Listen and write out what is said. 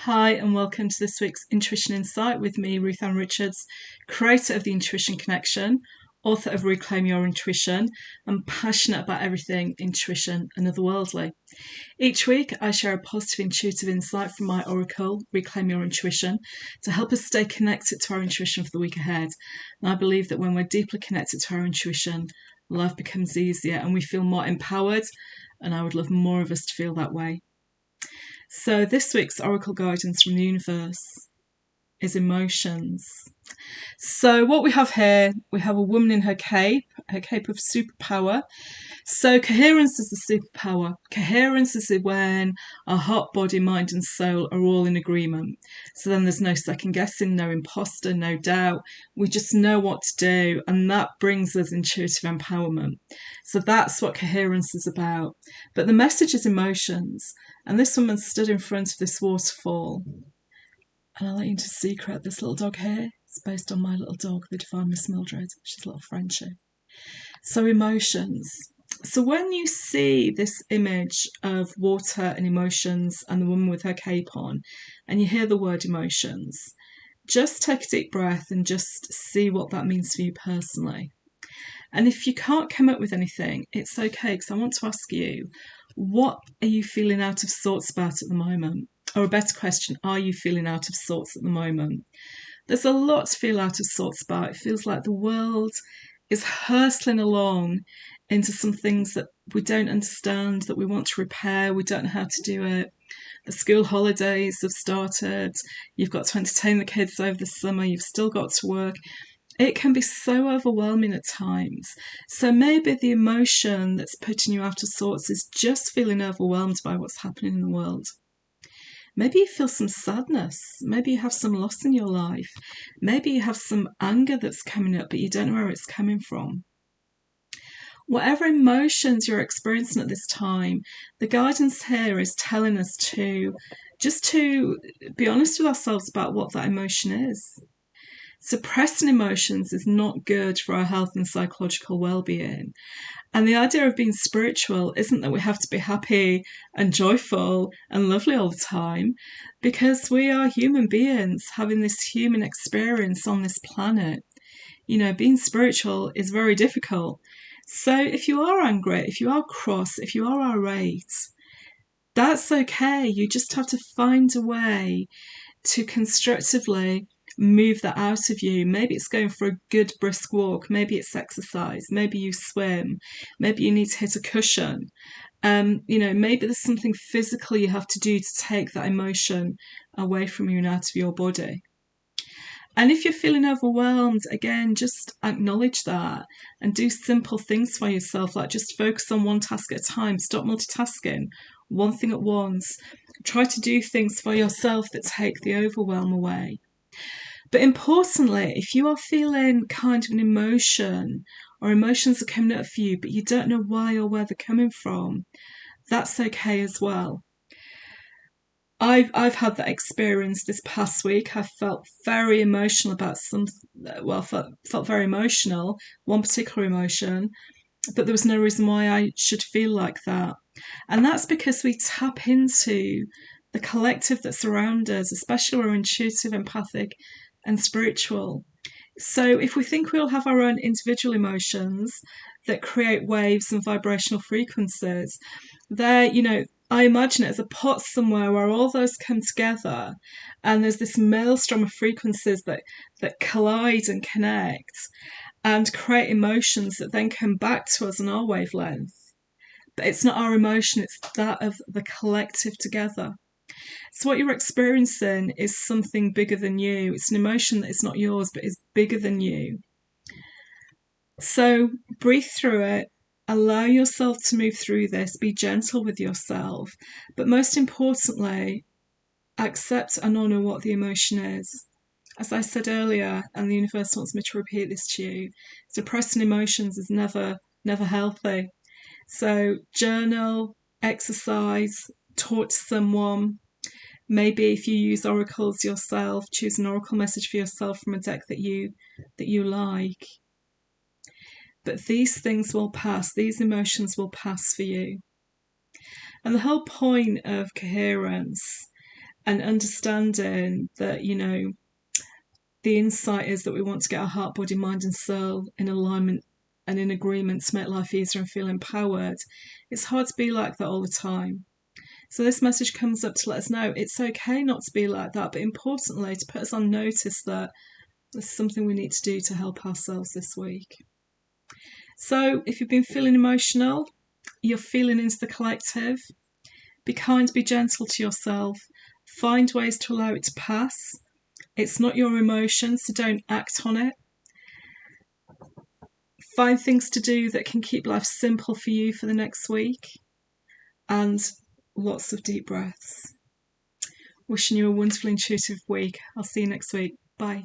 Hi, and welcome to this week's Intuition Insight with me, Ruth Ann Richards, creator of the Intuition Connection, author of Reclaim Your Intuition, and passionate about everything intuition and otherworldly. Each week, I share a positive intuitive insight from my oracle, Reclaim Your Intuition, to help us stay connected to our intuition for the week ahead. And I believe that when we're deeply connected to our intuition, life becomes easier and we feel more empowered, and I would love more of us to feel that way. So this week's oracle guidance from the universe is emotions. So what we have here, we have a woman in her cape of superpower. So coherence is the superpower. Coherence is when our heart, body, mind and soul are all in agreement. So then there's no second guessing, no imposter, no doubt. We just know what to do, and that brings us intuitive empowerment. So that's what coherence is about. But the message is emotions. And this woman stood in front of this waterfall. And I'll let you into a secret. This little dog here is based on my little dog, the Divine Miss Mildred. She's a little Frenchie. So emotions. So when you see this image of water and emotions and the woman with her cape on, and you hear the word emotions, just take a deep breath and just see what that means for you personally. And if you can't come up with anything, it's okay, because I want to ask you, what are you feeling out of sorts about at the moment? Or a better question, are you feeling out of sorts at the moment? There's a lot to feel out of sorts about. It feels like the world is hurtling along into some things that we don't understand, that we want to repair, we don't know how to do it. The school holidays have started, you've got to entertain the kids over the summer, you've still got to work. It can be so overwhelming at times. So maybe the emotion that's putting you out of sorts is just feeling overwhelmed by what's happening in the world. Maybe you feel some sadness. Maybe you have some loss in your life. Maybe you have some anger that's coming up, but you don't know where it's coming from. Whatever emotions you're experiencing at this time, the guidance here is telling us to be honest with ourselves about what that emotion is. Suppressing emotions is not good for our health and psychological well-being. And the idea of being spiritual isn't that we have to be happy and joyful and lovely all the time, because we are human beings having this human experience on this planet. You know, being spiritual is very difficult. So if you are angry, if you are cross, if you are irate, that's okay. You just have to find a way to constructively move that out of you. Maybe it's going for a good brisk walk, maybe it's exercise, maybe you swim, maybe you need to hit a cushion. Maybe there's something physical you have to do to take that emotion away from you and out of your body. And if you're feeling overwhelmed, again, just acknowledge that and do simple things for yourself, like just focus on one task at a time, stop multitasking, one thing at once. Try to do things for yourself that take the overwhelm away. But importantly, if you are feeling kind of an emotion, or emotions are coming up for you, but you don't know why or where they're coming from, that's okay as well. I've had that experience this past week. I felt very emotional about felt very emotional, one particular emotion, but there was no reason why I should feel like that. And that's because we tap into the collective that's around us, especially when we're intuitive, empathic, and spiritual. So if we think we all have our own individual emotions that create waves and vibrational frequencies, I imagine it as a pot somewhere where all those come together, and there's this maelstrom of frequencies that collide and connect and create emotions that then come back to us on our wavelength. But it's not our emotion, it's that of the collective together. So what you're experiencing is something bigger than you. It's an emotion that is not yours, but is bigger than you. So breathe through it. Allow yourself to move through this. Be gentle with yourself. But most importantly, accept and honour what the emotion is. As I said earlier, and the universe wants me to repeat this to you, suppressing emotions is never healthy. So journal, exercise, talk to someone. Maybe if you use oracles yourself, choose an oracle message for yourself from a deck that you like. But these things will pass, these emotions will pass for you. And the whole point of coherence and understanding that, the insight is that we want to get our heart, body, mind, and soul in alignment and in agreement to make life easier and feel empowered. It's hard to be like that all the time. So this message comes up to let us know it's okay not to be like that, but importantly, to put us on notice that there's something we need to do to help ourselves this week. So if you've been feeling emotional, you're feeling into the collective, be kind, be gentle to yourself, find ways to allow it to pass. It's not your emotion, so don't act on it. Find things to do that can keep life simple for you for the next week, and lots of deep breaths. Wishing you a wonderful, intuitive week. I'll see you next week. Bye.